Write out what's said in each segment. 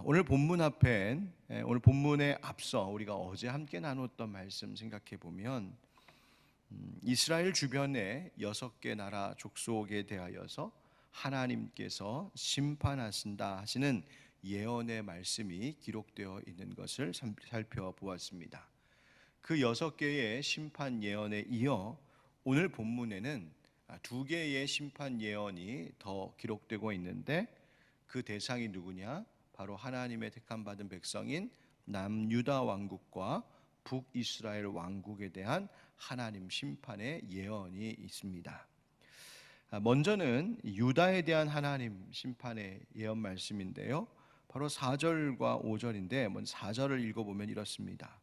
오늘 본문 앞엔 오늘 본문에 앞서 우리가 어제 함께 나눴던 말씀 생각해 보면 이스라엘 주변의 6개 나라 족속에 대하여서 하나님께서 심판하신다 하시는 예언의 말씀이 기록되어 있는 것을 살펴보았습니다. 그 6개의 심판 예언에 이어 오늘 본문에는 2개의 심판 예언이 더 기록되고 있는데 그 대상이 누구냐? 바로 하나님의 택함 받은 백성인 남유다 왕국과 북이스라엘 왕국에 대한 하나님 심판의 예언이 있습니다. 먼저는 유다에 대한 하나님 심판의 예언 말씀인데요, 바로 4절과 5절인데 먼저 4절을 읽어보면 이렇습니다.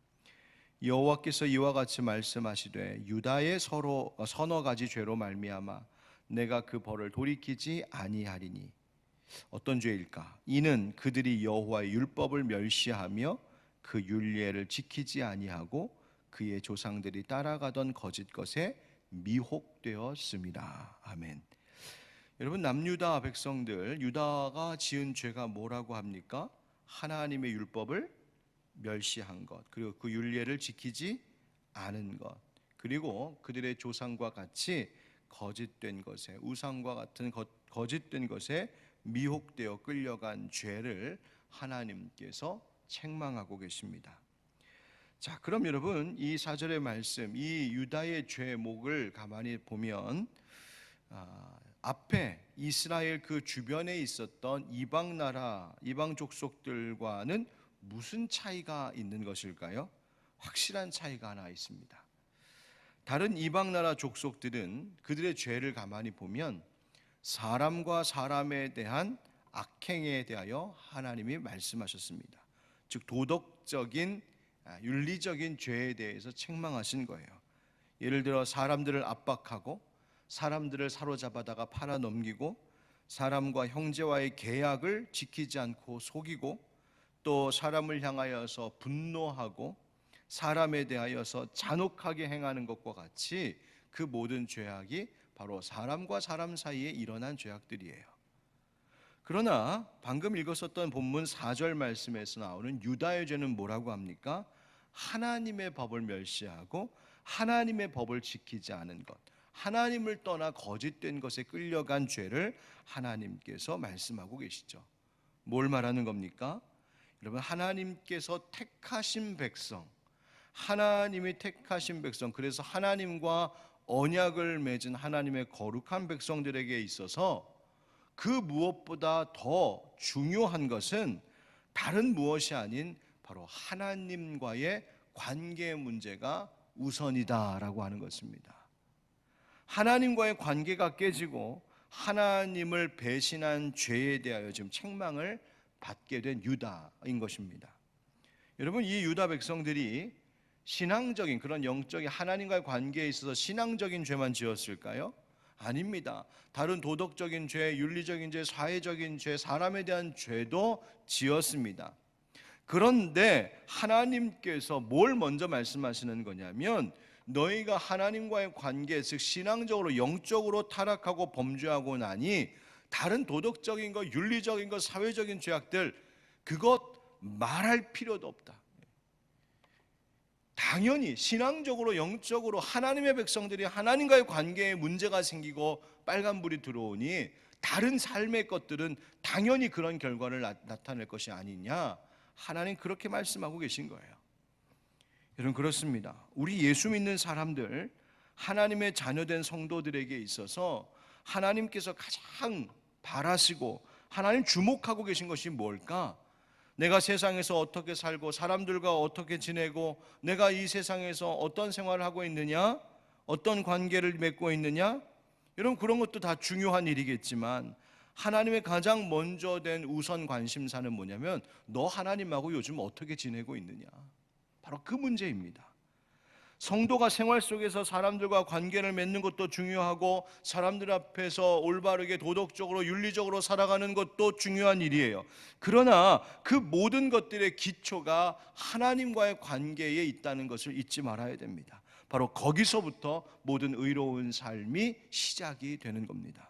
여호와께서 이와 같이 말씀하시되 유다의 서너 가지 죄로 말미암아 내가 그 벌을 돌이키지 아니하리니 어떤 죄일까? 이는 그들이 여호와의 율법을 멸시하며 그 율례를 지키지 아니하고 그의 조상들이 따라가던 거짓 것에 미혹되었습니다. 아멘. 여러분, 남유다 백성들, 유다가 지은 죄가 뭐라고 합니까? 하나님의 율법을 멸시한 것, 그리고 그 율례를 지키지 않은 것, 그리고 그들의 조상과 같이 거짓된 것에, 우상과 같은 거짓된 것에 미혹되어 끌려간 죄를 하나님께서 책망하고 계십니다. 자, 그럼 여러분, 이 4절의 말씀, 이 유다의 죄목을 가만히 보면 앞에 이스라엘 그 주변에 있었던 이방 나라, 이방 족속들과는 무슨 차이가 있는 것일까요? 확실한 차이가 하나 있습니다. 다른 이방 나라 족속들은 그들의 죄를 가만히 보면 사람과 사람에 대한 악행에 대하여 하나님이 말씀하셨습니다. 즉 도덕적인 윤리적인 죄에 대해서 책망하신 거예요. 예를 들어 사람들을 압박하고 사람들을 사로잡아다가 팔아넘기고 사람과 형제와의 계약을 지키지 않고 속이고 또 사람을 향하여서 분노하고 사람에 대하여서 잔혹하게 행하는 것과 같이 그 모든 죄악이 바로 사람과 사람 사이에 일어난 죄악들이에요. 그러나 방금 읽었었던 본문 4절 말씀에서 나오는 유다의 죄는 뭐라고 합니까? 하나님의 법을 멸시하고 하나님의 법을 지키지 않은 것, 하나님을 떠나 거짓된 것에 끌려간 죄를 하나님께서 말씀하고 계시죠. 뭘 말하는 겁니까? 여러분, 하나님께서 택하신 백성, 하나님이 택하신 백성, 그래서 하나님과 언약을 맺은 하나님의 거룩한 백성들에게 있어서 그 무엇보다 더 중요한 것은 다른 무엇이 아닌 바로 하나님과의 관계 문제가 우선이다라고 하는 것입니다. 하나님과의 관계가 깨지고 하나님을 배신한 죄에 대하여 지금 책망을 받게 된 유다인 것입니다. 여러분, 이 유다 백성들이 신앙적인 그런 영적인 하나님과의 관계에 있어서 신앙적인 죄만 지었을까요? 아닙니다. 다른 도덕적인 죄, 윤리적인 죄, 사회적인 죄, 사람에 대한 죄도 지었습니다. 그런데 하나님께서 뭘 먼저 말씀하시는 거냐면 너희가 하나님과의 관계, 즉 신앙적으로 영적으로 타락하고 범죄하고 나니 다른 도덕적인 것, 윤리적인 것, 사회적인 죄악들 그것 말할 필요도 없다. 당연히 신앙적으로 영적으로 하나님의 백성들이 하나님과의 관계에 문제가 생기고 빨간불이 들어오니 다른 삶의 것들은 당연히 그런 결과를 나타낼 것이 아니냐, 하나님 그렇게 말씀하고 계신 거예요. 여러분, 그렇습니다. 우리 예수 믿는 사람들, 하나님의 자녀된 성도들에게 있어서 하나님께서 가장 바라시고 하나님 주목하고 계신 것이 뭘까? 내가 세상에서 어떻게 살고 사람들과 어떻게 지내고 내가 이 세상에서 어떤 생활을 하고 있느냐, 어떤 관계를 맺고 있느냐, 여러분 그런 것도 다 중요한 일이겠지만 하나님의 가장 먼저 된 우선 관심사는 뭐냐면 너 하나님하고 요즘 어떻게 지내고 있느냐, 바로 그 문제입니다. 성도가 생활 속에서 사람들과 관계를 맺는 것도 중요하고 사람들 앞에서 올바르게 도덕적으로 윤리적으로 살아가는 것도 중요한 일이에요. 그러나 그 모든 것들의 기초가 하나님과의 관계에 있다는 것을 잊지 말아야 됩니다. 바로 거기서부터 모든 의로운 삶이 시작이 되는 겁니다.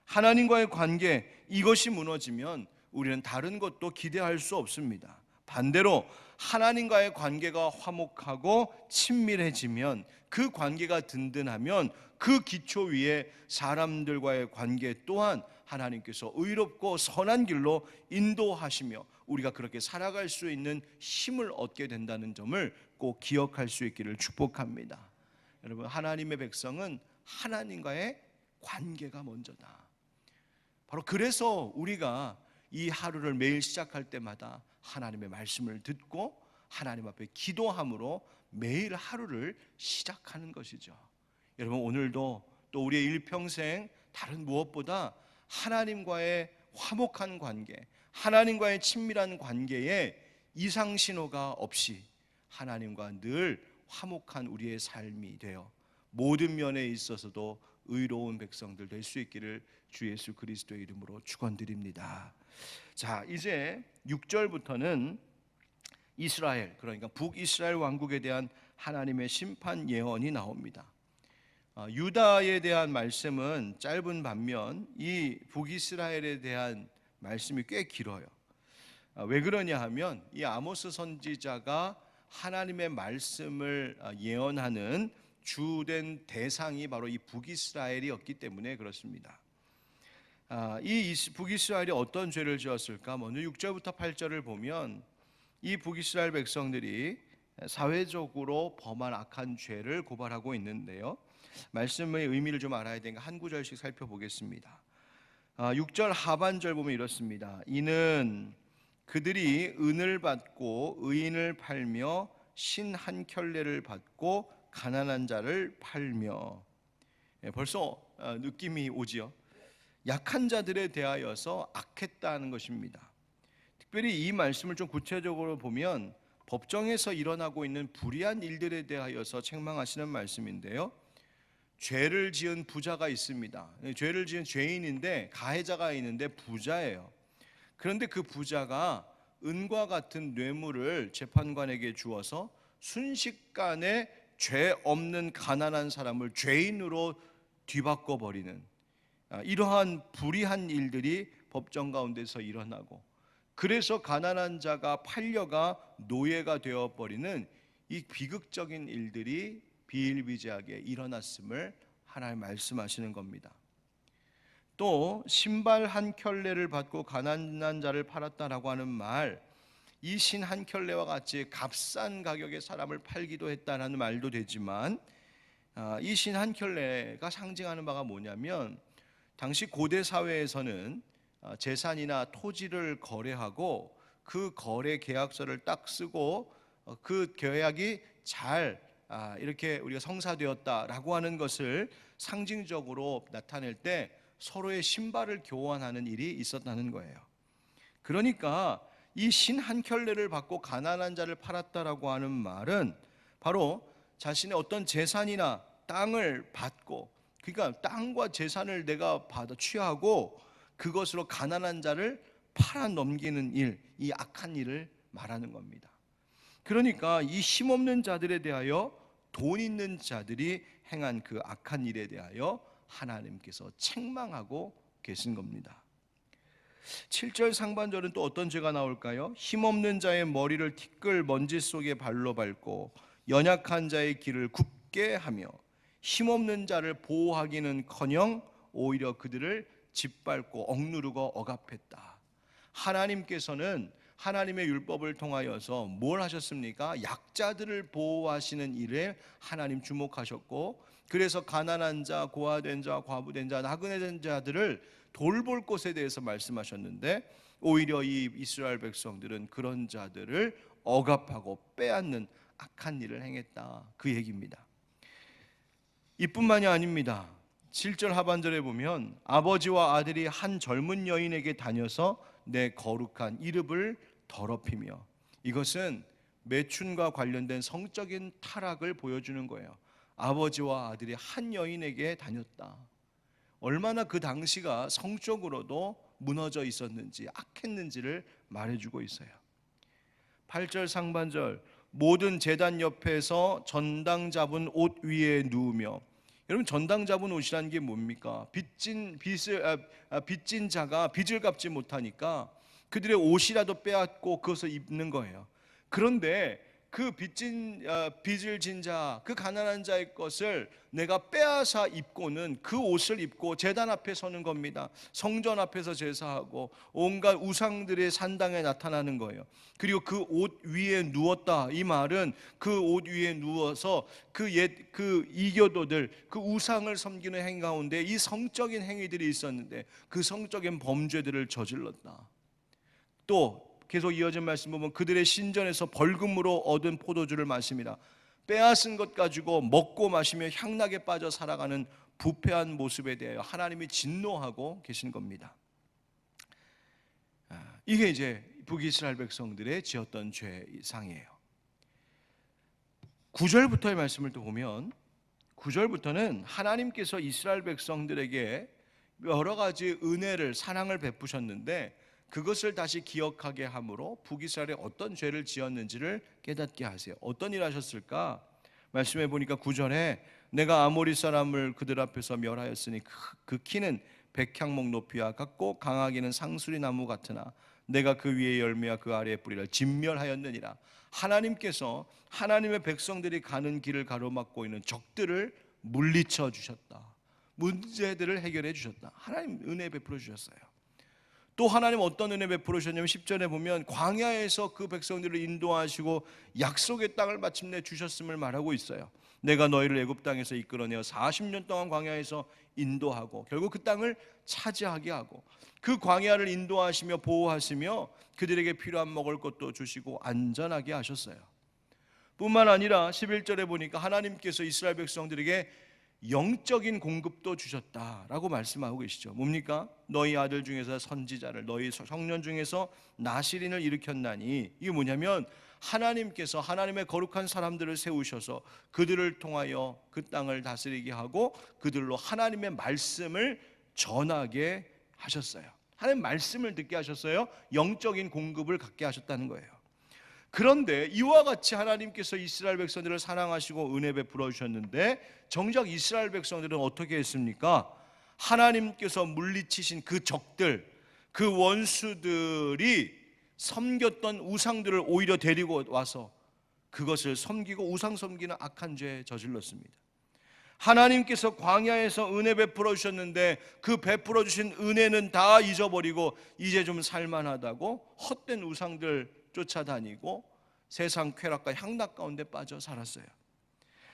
하나님과의 관계, 이것이 무너지면 우리는 다른 것도 기대할 수 없습니다. 반대로 하나님과의 관계가 화목하고 친밀해지면, 그 관계가 든든하면 그 기초 위에 사람들과의 관계 또한 하나님께서 의롭고 선한 길로 인도하시며 우리가 그렇게 살아갈 수 있는 힘을 얻게 된다는 점을 꼭 기억할 수 있기를 축복합니다. 여러분, 하나님의 백성은 하나님과의 관계가 먼저다. 바로 그래서 우리가 이 하루를 매일 시작할 때마다 하나님의 말씀을 듣고 하나님 앞에 기도함으로 매일 하루를 시작하는 것이죠. 여러분, 오늘도 또 우리의 일평생 다른 무엇보다 하나님과의 화목한 관계, 하나님과의 친밀한 관계에 이상신호가 없이 하나님과 늘 화목한 우리의 삶이 되어 모든 면에 있어서도 의로운 백성들 될 수 있기를 주 예수 그리스도의 이름으로 축원드립니다. 자, 이제 6절부터는 이스라엘, 그러니까 북이스라엘 왕국에 대한 하나님의 심판 예언이 나옵니다. 유다에 대한 말씀은 짧은 반면 이 북이스라엘에 대한 말씀이 꽤 길어요. 왜 그러냐 하면 이 아모스 선지자가 하나님의 말씀을 예언하는 주된 대상이 바로 이 북이스라엘이었기 때문에 그렇습니다. 이 북이스라엘이 어떤 죄를 지었을까? 먼저 6절부터 8절을 보면 이 북이스라엘 백성들이 사회적으로 범한 악한 죄를 고발하고 있는데요, 말씀의 의미를 좀 알아야 되니까 한 구절씩 살펴보겠습니다. 6절 하반절 보면 이렇습니다. 이는 그들이 은을 받고 의인을 팔며 신 한 켤레를 받고 가난한 자를 팔며. 벌써 느낌이 오지요. 약한 자들에 대하여서 악했다는 것입니다. 특별히 이 말씀을 좀 구체적으로 보면 법정에서 일어나고 있는 불의한 일들에 대하여서 책망하시는 말씀인데요, 죄를 지은 부자가 있습니다. 죄를 지은 죄인인데 가해자가 있는데 부자예요. 그런데 그 부자가 은과 같은 뇌물을 재판관에게 주어서 순식간에 죄 없는 가난한 사람을 죄인으로 뒤바꿔 버리는 이러한 불의한 일들이 법정 가운데서 일어나고, 그래서 가난한 자가 팔려가 노예가 되어버리는 이 비극적인 일들이 비일비재하게 일어났음을 하나님 말씀하시는 겁니다. 또 신발 한 켤레를 받고 가난한 자를 팔았다라고 하는 말, 이 신 한 켤레와 같이 값싼 가격에 사람을 팔기도 했다는 말도 되지만, 이 신 한 켤레가 상징하는 바가 뭐냐면, 당시 고대 사회에서는 재산이나 토지를 거래하고 그 거래 계약서를 딱 쓰고 그 계약이 잘 이렇게 우리가 성사되었다라고 하는 것을 상징적으로 나타낼 때 서로의 신발을 교환하는 일이 있었다는 거예요. 그러니까 이 신 한 켤레를 받고 가난한 자를 팔았다라고 하는 말은 바로 자신의 어떤 재산이나 땅을 받고, 그러니까 땅과 재산을 내가 받아 취하고 그것으로 가난한 자를 팔아 넘기는 일, 이 악한 일을 말하는 겁니다. 그러니까 이 힘없는 자들에 대하여 돈 있는 자들이 행한 그 악한 일에 대하여 하나님께서 책망하고 계신 겁니다. 7절 상반절은 또 어떤 죄가 나올까요? 힘없는 자의 머리를 티끌 먼지 속에 발로 밟고 연약한 자의 길을 굽게 하며 힘없는 자를 보호하기는커녕 오히려 그들을 짓밟고 억누르고 억압했다. 하나님께서는 하나님의 율법을 통하여서 뭘 하셨습니까? 약자들을 보호하시는 일에 하나님 주목하셨고, 그래서 가난한 자, 고아된 자, 과부된 자, 나그네된 자들을 돌볼 것에 대해서 말씀하셨는데, 오히려 이 이스라엘 백성들은 그런 자들을 억압하고 빼앗는 악한 일을 행했다, 그 얘기입니다. 이뿐만이 아닙니다. 7절 하반절에 보면 아버지와 아들이 한 젊은 여인에게 다녀서 내 거룩한 이름을 더럽히며, 이것은 매춘과 관련된 성적인 타락을 보여주는 거예요. 아버지와 아들이 한 여인에게 다녔다. 얼마나 그 당시가 성적으로도 무너져 있었는지, 악했는지를 말해주고 있어요. 8절 상반절, 모든 제단 옆에서 전당 잡은 옷 위에 누우며. 여러분, 전당 잡은 옷이라는 게 뭡니까? 빚진 자가 빚을 갚지 못하니까 그들의 옷이라도 빼앗고 그것을 입는 거예요. 그런데 그 빚을 진 자, 그 가난한 자의 것을 내가 빼앗아 입고는 그 옷을 입고 제단 앞에 서는 겁니다. 성전 앞에서 제사하고 온갖 우상들의 산당에 나타나는 거예요. 그리고 그 옷 위에 누웠다. 이 말은 그 옷 위에 누워서 그 이교도들, 그 우상을 섬기는 행위 가운데 이 성적인 행위들이 있었는데 그 성적인 범죄들을 저질렀다. 또 계속 이어진 말씀 보면 그들의 신전에서 벌금으로 얻은 포도주를 마십니다. 빼앗은 것 가지고 먹고 마시며 향락에 빠져 살아가는 부패한 모습에 대하여 하나님이 진노하고 계신 겁니다. 이게 이제 북이스라엘 백성들의 지었던 죄상이에요. 9절부터의 말씀을 또 보면 9절부터는 하나님께서 이스라엘 백성들에게 여러 가지 은혜를, 사랑을 베푸셨는데 그것을 다시 기억하게 함으로 북이스라엘이 어떤 죄를 지었는지를 깨닫게 하세요. 어떤 일 하셨을까? 말씀해 보니까 9절에 내가 아모리 사람을 그들 앞에서 멸하였으니 그 키는 백향목 높이와 같고 강하기는 상수리 나무 같으나 내가 그 위에 열매와 그 아래의 뿌리를 진멸하였느니라. 하나님께서 하나님의 백성들이 가는 길을 가로막고 있는 적들을 물리쳐 주셨다. 문제들을 해결해 주셨다. 하나님 은혜 베풀어 주셨어요. 또 하나님 어떤 은혜 베풀어 주셨냐면 10절에 보면 광야에서 그 백성들을 인도하시고 약속의 땅을 마침내 주셨음을 말하고 있어요. 내가 너희를 애굽 땅에서 이끌어내어 40년 동안 광야에서 인도하고 결국 그 땅을 차지하게 하고 그 광야를 인도하시며 보호하시며 그들에게 필요한 먹을 것도 주시고 안전하게 하셨어요. 뿐만 아니라 11절에 보니까 하나님께서 이스라엘 백성들에게 영적인 공급도 주셨다라고 말씀하고 계시죠. 뭡니까? 너희 아들 중에서 선지자를, 너희 청년 중에서 나시린을 일으켰나니, 이게 뭐냐면 하나님께서 하나님의 거룩한 사람들을 세우셔서 그들을 통하여 그 땅을 다스리게 하고 그들로 하나님의 말씀을 전하게 하셨어요. 하나님 말씀을 듣게 하셨어요. 영적인 공급을 갖게 하셨다는 거예요. 그런데 이와 같이 하나님께서 이스라엘 백성들을 사랑하시고 은혜 베풀어 주셨는데 정작 이스라엘 백성들은 어떻게 했습니까? 하나님께서 물리치신 그 적들, 그 원수들이 섬겼던 우상들을 오히려 데리고 와서 그것을 섬기고 우상 섬기는 악한 죄에 저질렀습니다. 하나님께서 광야에서 은혜 베풀어 주셨는데 그 베풀어 주신 은혜는 다 잊어버리고 이제 좀 살만하다고 헛된 우상들 쫓아다니고 세상 쾌락과 향락 가운데 빠져 살았어요.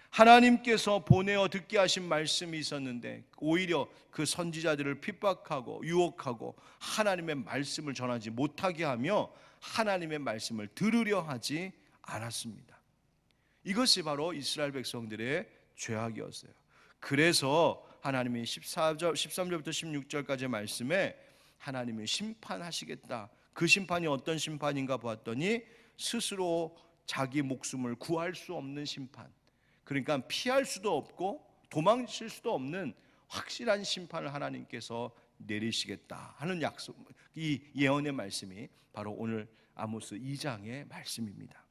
하나님께서 보내어 듣게 하신 말씀이 있었는데 오히려 그 선지자들을 핍박하고 유혹하고 하나님의 말씀을 전하지 못하게 하며 하나님의 말씀을 들으려 하지 않았습니다. 이것이 바로 이스라엘 백성들의 죄악이었어요. 그래서 하나님이 13절부터 16절까지의 말씀에 하나님이 심판하시겠다. 그 심판이 어떤 심판인가 보았더니 스스로 자기 목숨을 구할 수 없는 심판, 그러니까 피할 수도 없고 도망칠 수도 없는 확실한 심판을 하나님께서 내리시겠다 하는 약속, 이 예언의 말씀이 바로 오늘 아모스 2장의 말씀입니다.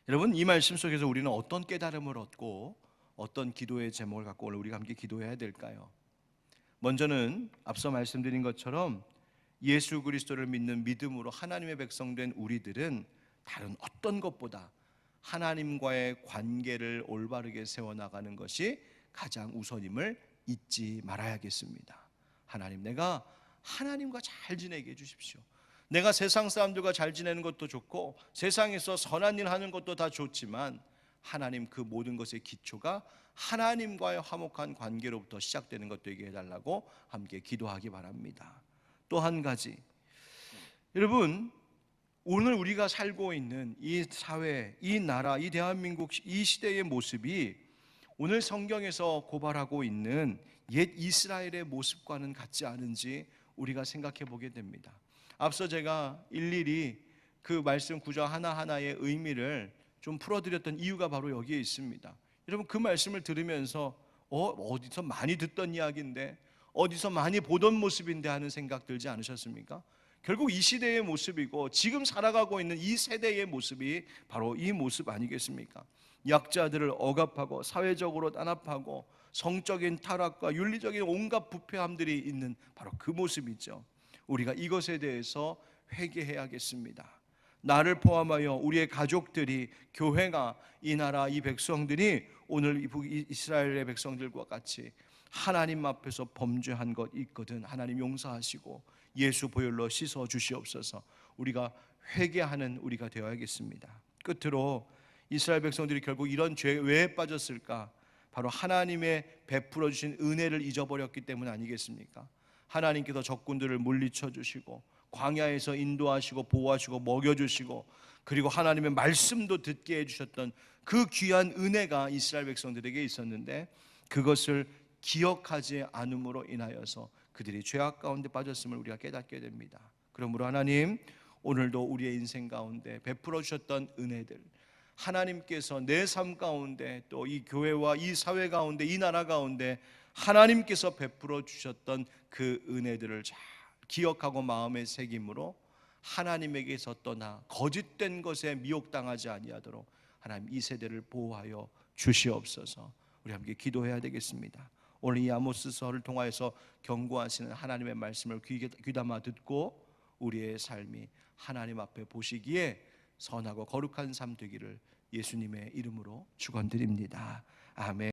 여러분, 이 말씀 속에서 우리는 어떤 깨달음을 얻고 어떤 기도의 제목을 갖고 오늘 우리가 함께 기도해야 될까요? 먼저는 앞서 말씀드린 것처럼 예수 그리스도를 믿는 믿음으로 하나님의 백성된 우리들은 다른 어떤 것보다 하나님과의 관계를 올바르게 세워나가는 것이 가장 우선임을 잊지 말아야겠습니다. 하나님, 내가 하나님과 잘 지내게 해주십시오. 내가 세상 사람들과 잘 지내는 것도 좋고 세상에서 선한 일 하는 것도 다 좋지만 하나님, 그 모든 것의 기초가 하나님과의 화목한 관계로부터 시작되는 것 되게 해달라고 함께 기도하기 바랍니다. 또 한 가지, 여러분, 오늘 우리가 살고 있는 이 사회, 이 나라, 이 대한민국, 이 시대의 모습이 오늘 성경에서 고발하고 있는 옛 이스라엘의 모습과는 같지 않은지 우리가 생각해 보게 됩니다. 앞서 제가 일일이 그 말씀 구절 하나하나의 의미를 좀 풀어드렸던 이유가 바로 여기에 있습니다. 여러분, 그 말씀을 들으면서 어디서 많이 듣던 이야기인데, 어디서 많이 보던 모습인데 하는 생각 들지 않으셨습니까? 결국 이 시대의 모습이고 지금 살아가고 있는 이 세대의 모습이 바로 이 모습 아니겠습니까? 약자들을 억압하고 사회적으로 단합하고 성적인 타락과 윤리적인 온갖 부패함들이 있는 바로 그 모습이죠. 우리가 이것에 대해서 회개해야겠습니다. 나를 포함하여 우리의 가족들이, 교회가, 이 나라, 이 백성들이 오늘 이스라엘의 백성들과 같이 하나님 앞에서 범죄한 것 있거든 하나님 용서하시고 예수 보혈로 씻어 주시옵소서. 우리가 회개하는 우리가 되어야겠습니다. 끝으로 이스라엘 백성들이 결국 이런 죄에 왜 빠졌을까? 바로 하나님의 베풀어 주신 은혜를 잊어버렸기 때문 아니겠습니까? 하나님께서 적군들을 물리쳐 주시고 광야에서 인도하시고 보호하시고 먹여주시고 그리고 하나님의 말씀도 듣게 해주셨던 그 귀한 은혜가 이스라엘 백성들에게 있었는데 그것을 기억하지 않음으로 인하여서 그들이 죄악 가운데 빠졌음을 우리가 깨닫게 됩니다. 그러므로 하나님, 오늘도 우리의 인생 가운데 베풀어 주셨던 은혜들, 하나님께서 내 삶 가운데 또 이 교회와 이 사회 가운데 이 나라 가운데 하나님께서 베풀어 주셨던 그 은혜들을 잘 기억하고 마음에 새김으로 하나님에게서 떠나 거짓된 것에 미혹당하지 아니하도록 하나님 이 세대를 보호하여 주시옵소서. 우리 함께 기도해야 되겠습니다. 오늘 이 아모스서를 통하여서 경고하시는 하나님의 말씀을 귀담아 듣고 우리의 삶이 하나님 앞에 보시기에 선하고 거룩한 삶 되기를 예수님의 이름으로 축원드립니다. 아멘.